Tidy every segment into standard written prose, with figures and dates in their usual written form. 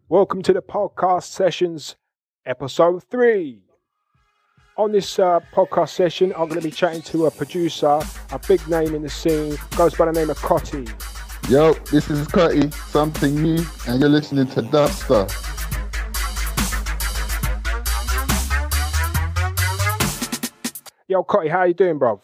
Welcome to the podcast sessions, episode 3. On this podcast session, I'm going to be chatting to a producer, a big name in the scene, goes by the name of Cotti. Yo, this is Cotti, something new, and you're listening to Dubster. Yo, Cotti, how you doing, bruv?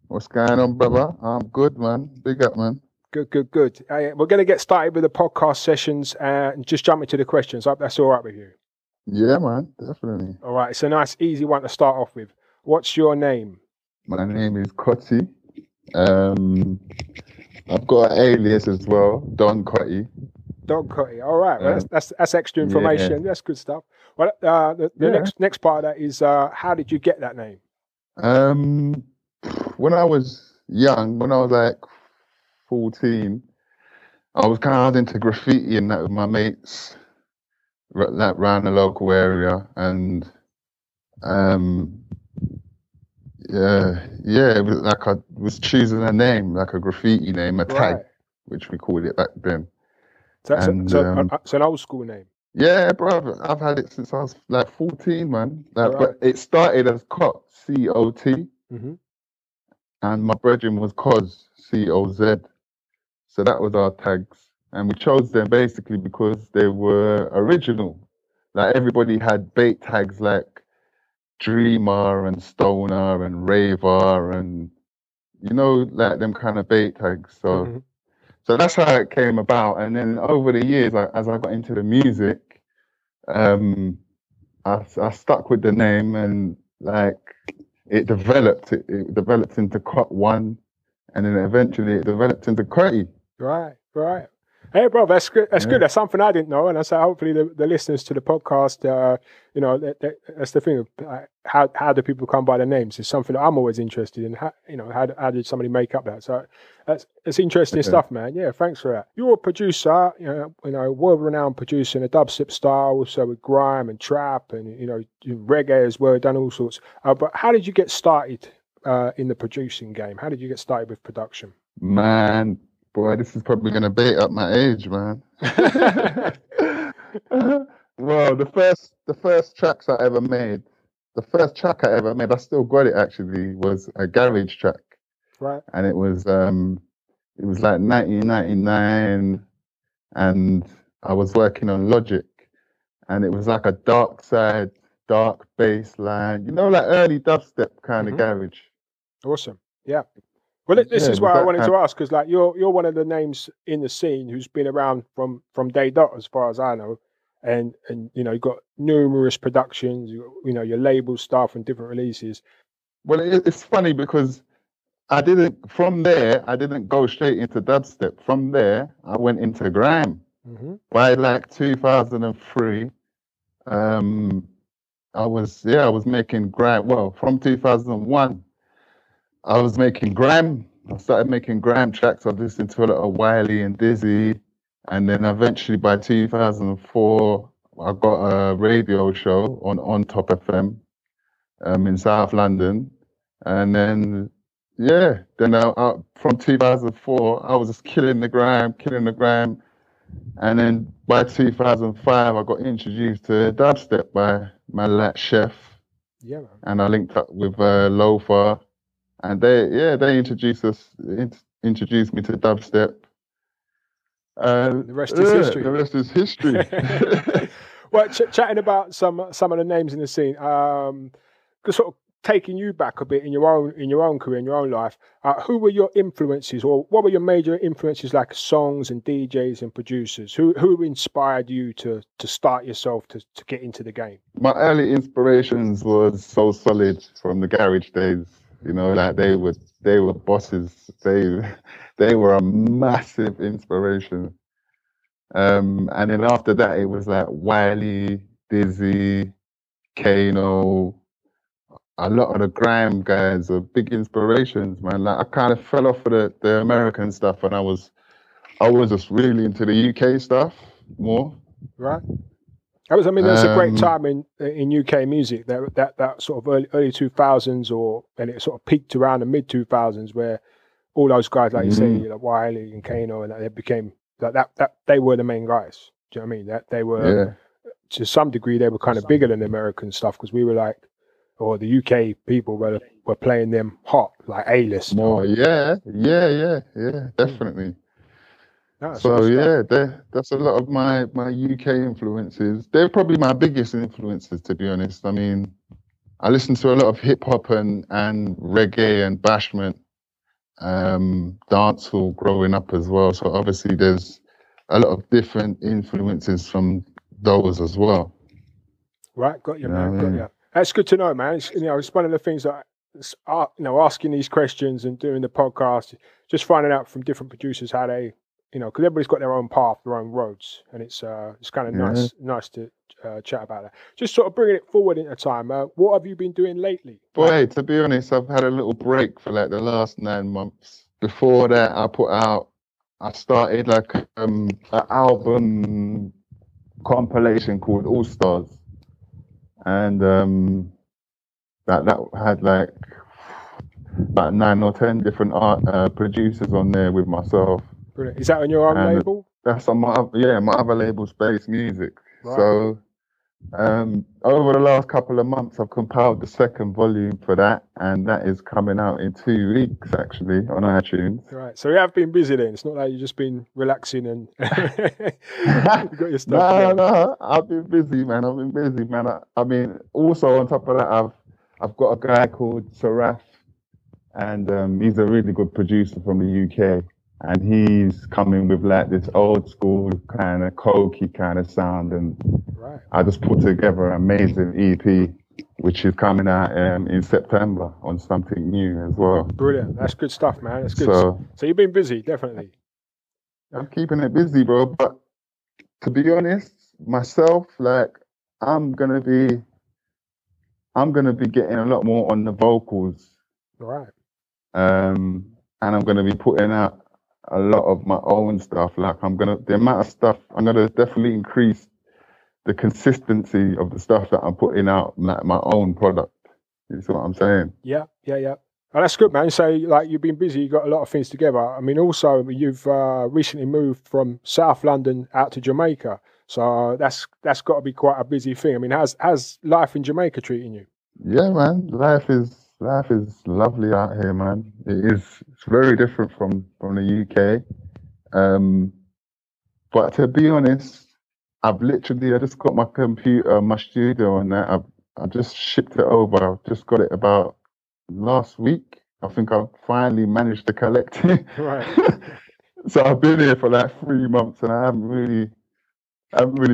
What's going on, brother? I'm good, man. Big up, man. Good. We're going to get started with the podcast sessions and just jump into the questions. Hope that's all right with you. Yeah, man, definitely. All right, it's a nice, easy one to start off with. What's your name? My name is Cotti. I've got an alias as well, Don Cotti. Don Cotti. All right, well, that's extra information. Yeah. That's good stuff. Well, the next part of that is how did you get that name? When I was young, when I was like 14, I was kind of into graffiti and that with my mates, like around the local area, and it was like I was choosing a name, like a graffiti name, a tag, which we called it back then. So it's an old school name. Yeah, bro, I've had it since I was like 14, man. But it started as Cot, C-O-T, and my brethren was Cos, C-O-Z. So that was our tags. And we chose them basically because they were original. Like everybody had bait tags like Dreamer and Stoner and Raver and, like them kind of bait tags. So that's how it came about. And then over the years, as I got into the music, I stuck with the name, and like it developed. It developed into Cot One, and then eventually it developed into Cotti. Right. Hey, bro, that's good. That's good. That's something I didn't know, and I say hopefully the listeners to the podcast, that's the thing. How do people come by their names? It's something that I'm always interested in. How did somebody make up that? So that's interesting stuff, man. Yeah, thanks for that. You're a producer, world-renowned producer in a dubstep style, also with grime and trap, and reggae as well. Done all sorts. But how did you get started in the producing game? How did you get started with production? Man. Boy, this is probably going to bait up my age, man. Well, the first tracks I ever made, I still got it actually, was a garage track. Right. And it was like 1999, and I was working on Logic, and it was like a dark bass line, like early dubstep kind of garage. Awesome. Yeah. Well, this is what I wanted to ask, because like you're one of the names in the scene who's been around from day dot, as far as I know, and you've got numerous productions, your label stuff and different releases. Well, it's funny because I didn't go straight into dubstep. From there, I went into grime. By like 2003, I was making grime. Well, from 2001. I was making grime. I started making grime tracks. I listened to a lot of Wiley and Dizzy. And then eventually by 2004, I got a radio show on Top FM in South London. And then, from 2004, I was just killing the grime. And then by 2005, I got introduced to dubstep by my late chef. Yeah, man. And I linked up with Lofa. And they introduced me to dubstep. The rest is history. The rest is history. Well, chatting about some of the names in the scene, sort of taking you back a bit in your own career, in your own life. Who were your influences, or what were your major influences, like songs and DJs and producers? Who inspired you to start yourself to get into the game? My early inspirations was So Solid from the garage days. Like they were bosses. They were a massive inspiration. And then after that, it was like Wiley, Dizzy, Kano. A lot of the grime guys are big inspirations, man. Like I kind of fell off of the American stuff, and I was just really into the UK stuff more. Right. There's a great time in UK music, that sort of early 2000s, and it sort of peaked around the mid 2000s, where all those guys, like you say, like Wiley and Kano, and they became like that. They were the main guys. Do you know what I mean? That they were, to some degree, they were kind of bigger than the American stuff because we were like, or the UK people were playing them hot, like A-list. More, definitely. So that's a lot of my UK influences. They're probably my biggest influences, to be honest. I mean, I listen to a lot of hip hop and reggae and bashment, dancehall growing up as well. So obviously there's a lot of different influences from those as well. Right, got you, man. Got you. That's good to know, man. It's, it's one of the things that, asking these questions and doing the podcast, just finding out from different producers how they, because everybody's got their own path, their own roads, and it's kind of nice to chat about that. Just sort of bringing it forward into time. What have you been doing lately? Boy, to be honest, I've had a little break for like the last 9 months. Before that, I started like an album compilation called All Stars. And that had like about 9 or 10 different producers on there with myself. Brilliant. Is that on your own label? That's on my other label, Space Music. Right. So over the last couple of months, I've compiled the second volume for that, and that is coming out in 2 weeks actually on iTunes. Right. So you have been busy then. It's not like you've just been relaxing and you got your stuff. No, I've been busy, man. I mean, also on top of that, I've got a guy called Saraf, and he's a really good producer from the UK. And he's coming with like this old school kind of cokey kind of sound, and I just put together an amazing EP, which is coming out in September on something new as well. Brilliant, that's good stuff, man. That's good. So you've been busy, definitely. I'm keeping it busy, bro. But to be honest, myself, like I'm gonna be getting a lot more on the vocals, right? And I'm gonna be putting out a lot of my own stuff. Like I'm gonna definitely increase the consistency of the stuff that I'm putting out, like my own product. You see what I'm saying? Yeah. Oh, that's good, man. So like you've been busy, you've got a lot of things together. I mean, also you've recently moved from South London out to Jamaica. So that's got to be quite a busy thing. I mean, how's life in Jamaica treating you? Yeah, man. Life is lovely out here, man. It's very different from the UK. But to be honest, I just got my computer, my studio and that. I just shipped it over. I just got it about last week. I think I finally managed to collect it. Right. So I've been here for like 3 months and I haven't really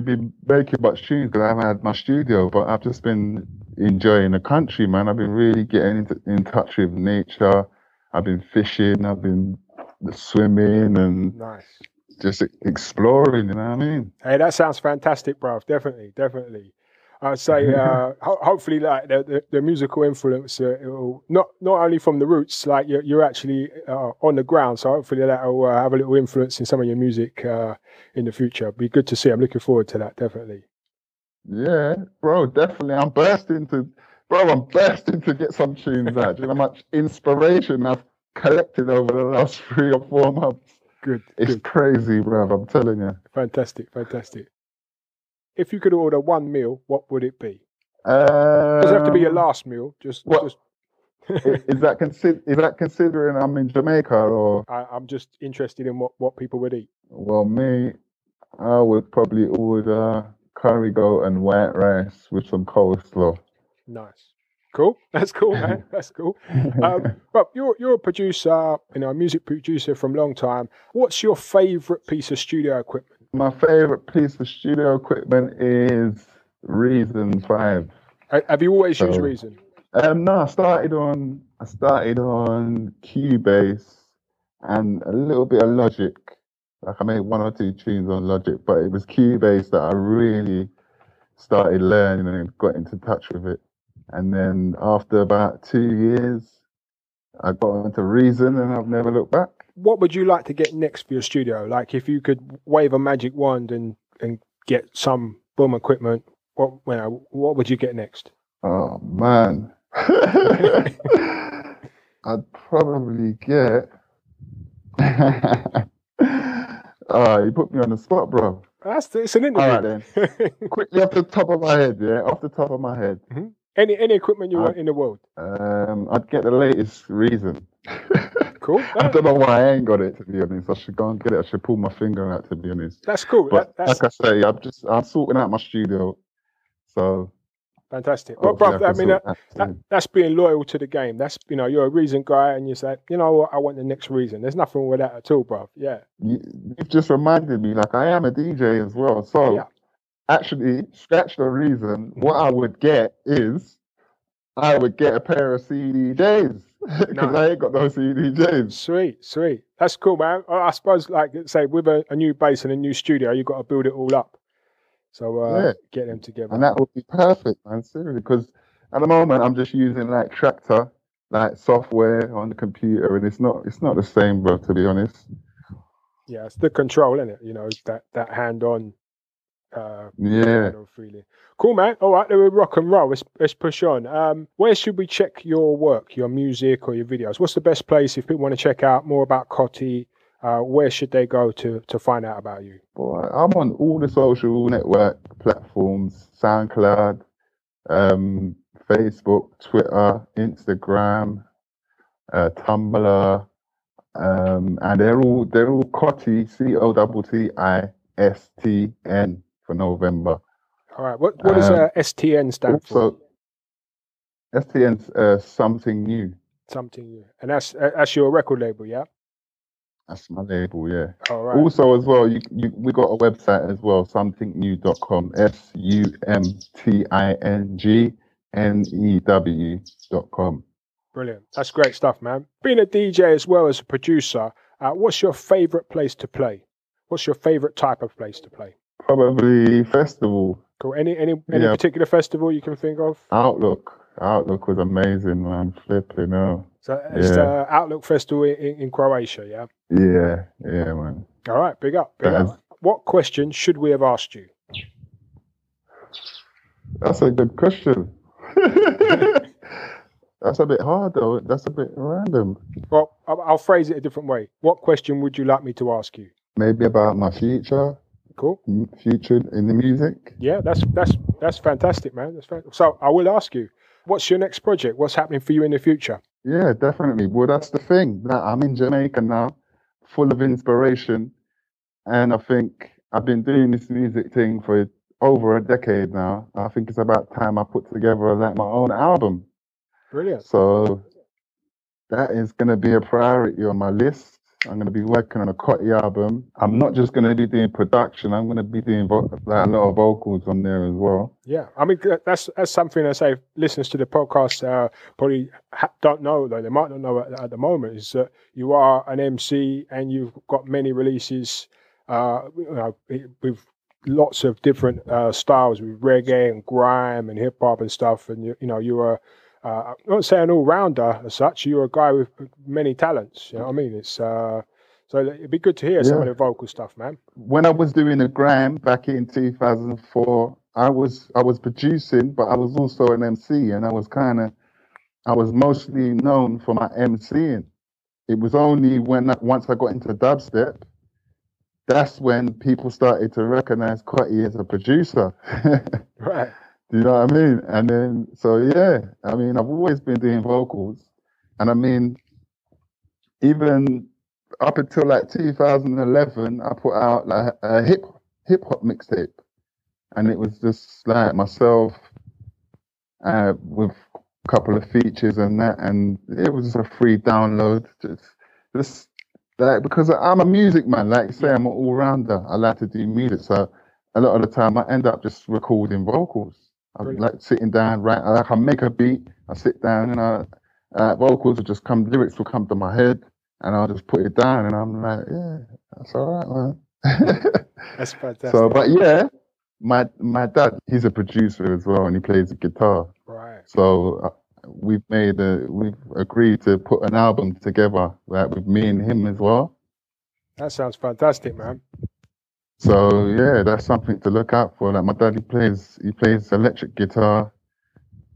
been making much tunes because I haven't had my studio, but I've just been enjoying the country, man. I've been really getting in touch with nature. I've been fishing, I've been swimming and just exploring, you know what I mean? Hey, that sounds fantastic, bro. Definitely. I'd say hopefully like the musical influence not only from the roots, like you're actually on the ground, so hopefully that will have a little influence in some of your music in the future. It'd be good to see. I'm looking forward to that, definitely. Yeah, bro, definitely. I'm bursting to get some tunes out. Do you know how much inspiration I've collected over the last 3 or 4 months? It's crazy, bro. I'm telling you. Fantastic. If you could order one meal, what would it be? It doesn't have to be your last meal. Just. Is that considering I'm in Jamaica or? I'm just interested in what people would eat. Well, me, I would probably order curry goat and white rice with some coleslaw. Nice. Cool. That's cool, man. That's cool. But you're a producer, a music producer from a long time. What's your favourite piece of studio equipment? My favourite piece of studio equipment is Reason 5. Have you always used Reason? No, I started on Cubase and a little bit of Logic. Like I made 1 or 2 tunes on Logic, but it was Cubase that I really started learning and got into touch with it. And then after about 2 years, I got into Reason and I've never looked back. What would you like to get next for your studio? Like if you could wave a magic wand and get some boom equipment, what would you get next? Oh man. I'd probably get you put me on the spot, bro. It's an interview. All right then. Quickly off the top of my head, yeah, off the top of my head. Mm-hmm. Any equipment you want in the world? I'd get the latest Reason. Cool. I don't know why I ain't got it, to be honest. I should go and get it. I should pull my finger out, to be honest. That's cool. But like I say, I'm sorting out my studio. So fantastic. Well, bro, I mean, that's being loyal to the game. That's, you're a Reason guy, and you say, you know what, I want the next Reason. There's nothing wrong with that at all, bro. Yeah. You've just reminded me, like, I am a DJ as well. So actually, scratch the Reason. What I would get is, I would get a pair of CDJs. Because I ain't got no CDJs. Sweet. That's cool, man. I suppose, like, say, with a new bass and a new studio, you've got to build it all up. So get them together. And that would be perfect, man. Seriously, because at the moment I'm just using like Tractor, like software on the computer, and it's not the same, bro. To be honest. Yeah, it's the control, isn't it? It's that hand-on. Feeling. Cool, man. All right, then we rock and roll. Let's push on. Where should we check your work, your music, or your videos? What's the best place if people want to check out more about Cotti? Where should they go to find out about you? Boy, I'm on all the social network platforms: SoundCloud, Facebook, Twitter, Instagram, Tumblr, and they're all Cotti, COTTISTN for November. All right. What does STN stand for? STN's something new. Something new, and that's your record label, yeah. That's my label, yeah. All right. Also, as well, we got a website as well, somethingnew.com, SUMTINGNEW.com. Brilliant. That's great stuff, man. Being a DJ as well as a producer, what's your favorite place to play? What's your favorite type of place to play? Probably festival. Cool. Any particular festival you can think of? Outlook was amazing, man. Flipping out. So it's the Outlook Festival in Croatia, yeah? Yeah, man. All right, big up. What question should we have asked you? That's a good question. That's a bit hard, though. That's a bit random. Well, I'll phrase it a different way. What question would you like me to ask you? Maybe about my future. Cool. Future in the music. Yeah, that's fantastic, man. So I will ask you, what's your next project? What's happening for you in the future? Yeah, definitely. Well, that's the thing. I'm in Jamaica now, full of inspiration. And I think I've been doing this music thing for over a decade now. I think it's about time I put together like my own album. Brilliant. So that is going to be a priority on my list. I'm going to be working on a Cotti album. I'm not just going to be doing production. I'm going to be doing a lot of vocals on there as well. Yeah, I mean, that's something I say listeners to the podcast probably don't know, though. They might not know at the moment, is that you are an MC and you've got many releases with lots of different styles, with reggae and grime and hip-hop and stuff. And, you are... I'm not saying an all-rounder as such. You're a guy with many talents. You know what I mean? It's so it'd be good to hear some of the vocal stuff, man. When I was doing the Grime back in 2004, I was producing, but I was also an MC, and I was mostly known for my MCing. It was only once I got into dubstep, that's when people started to recognize Cotti as a producer. Right. Do you know what I mean? And then, so yeah, I mean, I've always been doing vocals. And I mean, even up until like 2011, I put out like a hip hop mixtape. And it was just like myself with a couple of features and that. And it was a free download. Just like, because I'm a music man, like you say, I'm an all-rounder. I like to do music. So a lot of the time I end up just recording vocals. I like sitting down, right? I make a beat, I sit down, and vocals will just come, lyrics will come to my head, and I'll just put it down, and I'm like, yeah, that's all right, man. That's fantastic. So, but yeah, my dad, he's a producer as well, and he plays the guitar. Right. So we've agreed to put an album together, like with me and him as well. That sounds fantastic, man. So yeah, that's something to look out for. Like my dad, he plays electric guitar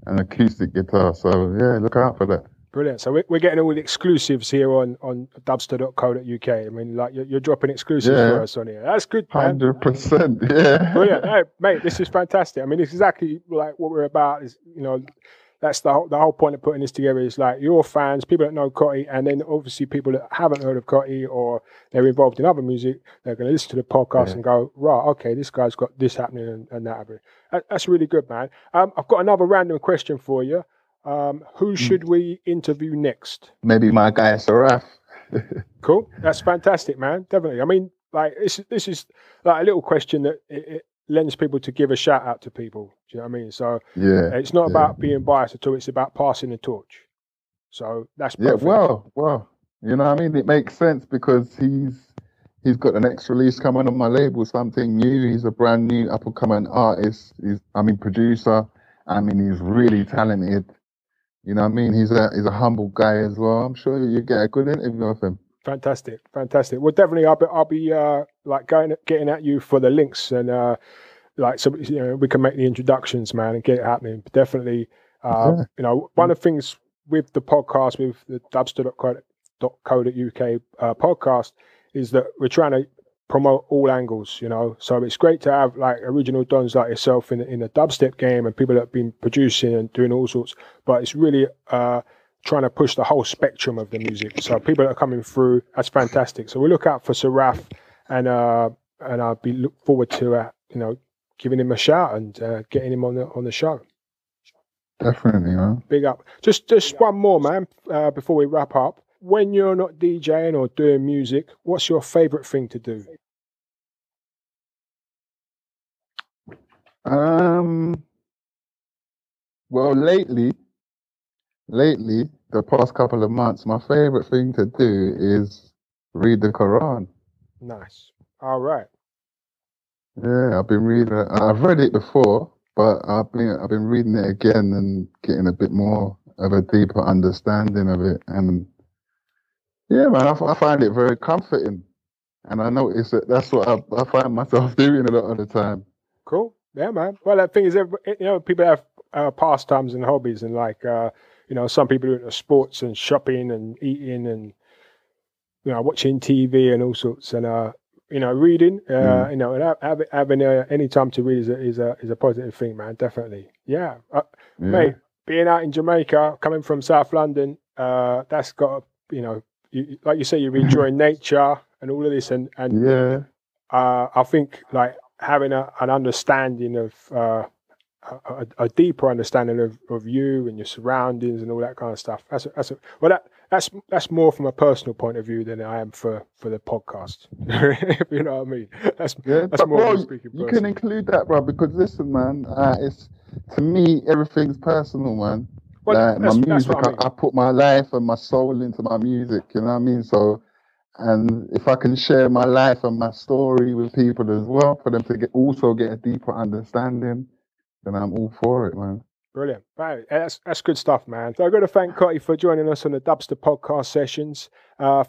and acoustic guitar. So yeah, look out for that. Brilliant. So we're getting all the exclusives here on dubster.co.uk. I mean, like you're dropping exclusives for us on here. That's good, man. 100%. Yeah. Brilliant. Hey, mate, this is fantastic. I mean, it's exactly like what we're about. Is, you know, that's the whole point of putting this together is like your fans, people that know Cotti, and then obviously people that haven't heard of Cotti or they're involved in other music, they're going to listen to the podcast and go, right, okay, this guy's got this happening and that happening. That's really good, man. I've got another random question for you. Who should we interview next? Maybe my guy Saraf. Cool. That's fantastic, man. Definitely. I mean, like this is like a little question that it lends people to give a shout out to people. Do you know what I mean? So it's not about being biased at all. It's about passing the torch. So that's perfect. Yeah. Well, you know what I mean? It makes sense because he's got the next release coming on my label, something new. He's a brand new up and coming artist. Producer. I mean, he's really talented. You know what I mean? He's a humble guy as well. I'm sure you get a good interview of him. Fantastic. Well, definitely, I'll be like getting at you for the links and like so you know we can make the introductions, man, and get it happening. But definitely, you know, one of the things with the podcast, with the dubster.co.uk podcast, is that we're trying to promote all angles, you know. So it's great to have like original dons like yourself in the dubstep game and people that have been producing and doing all sorts. But it's really trying to push the whole spectrum of the music. So people that are coming through, that's fantastic. So we look out for Saraf, and I'll be look forward to you know giving him a shout and getting him on the show. Definitely, man. Big up. Just one more, man, before we wrap up. When you're not DJing or doing music, what's your favorite thing to do? Well, lately, the past couple of months, my favorite thing to do is read the Quran. Nice. All right. Yeah, I've been reading it. I've read it before, but I've been reading it again and getting a bit more of a deeper understanding of it. And yeah, man, I find it very comforting. And I notice that that's what I find myself doing a lot of the time. Cool. Yeah, man. Well, the thing is, you know, people have pastimes and hobbies, and like, you know, some people do sports and shopping and eating and, you know, watching TV and all sorts. And, you know, reading, you know, and having any time to read is a positive thing, man. Definitely. Yeah. Mate, being out in Jamaica, coming from South London, that's got, you know, like you say, you're enjoying nature and all of this, and I think like having an understanding of a deeper understanding of you and your surroundings and all that kind of stuff. That's more from a personal point of view than I am for the podcast. If you know what I mean. That's more bro, speaking. You can include that, bro, because listen, man, it's to me everything's personal, man. Well, like my music, I put my life and my soul into my music, you know what I mean? So, and if I can share my life and my story with people as well, for them to also get a deeper understanding, then I'm all for it, man. Brilliant. Right. That's good stuff, man. So I've got to thank Cotti for joining us on the Dubster podcast sessions.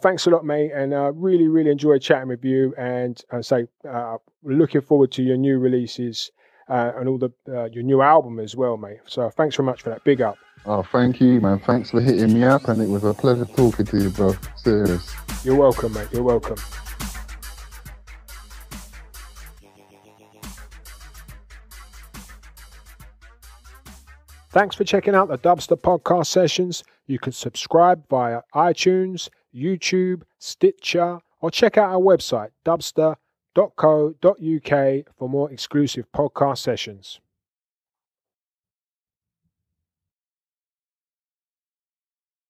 Thanks a lot, mate, and really, really enjoyed chatting with you. And say, we're looking forward to your new releases and all your new album as well, mate. So thanks very much for that. Big up. Oh, thank you, man. Thanks for hitting me up, and it was a pleasure talking to you, bro. Serious. You're welcome, mate. You're welcome. Thanks for checking out the Dubster podcast sessions. You can subscribe via iTunes, YouTube, Stitcher, or check out our website, dubster.co.uk, for more exclusive podcast sessions.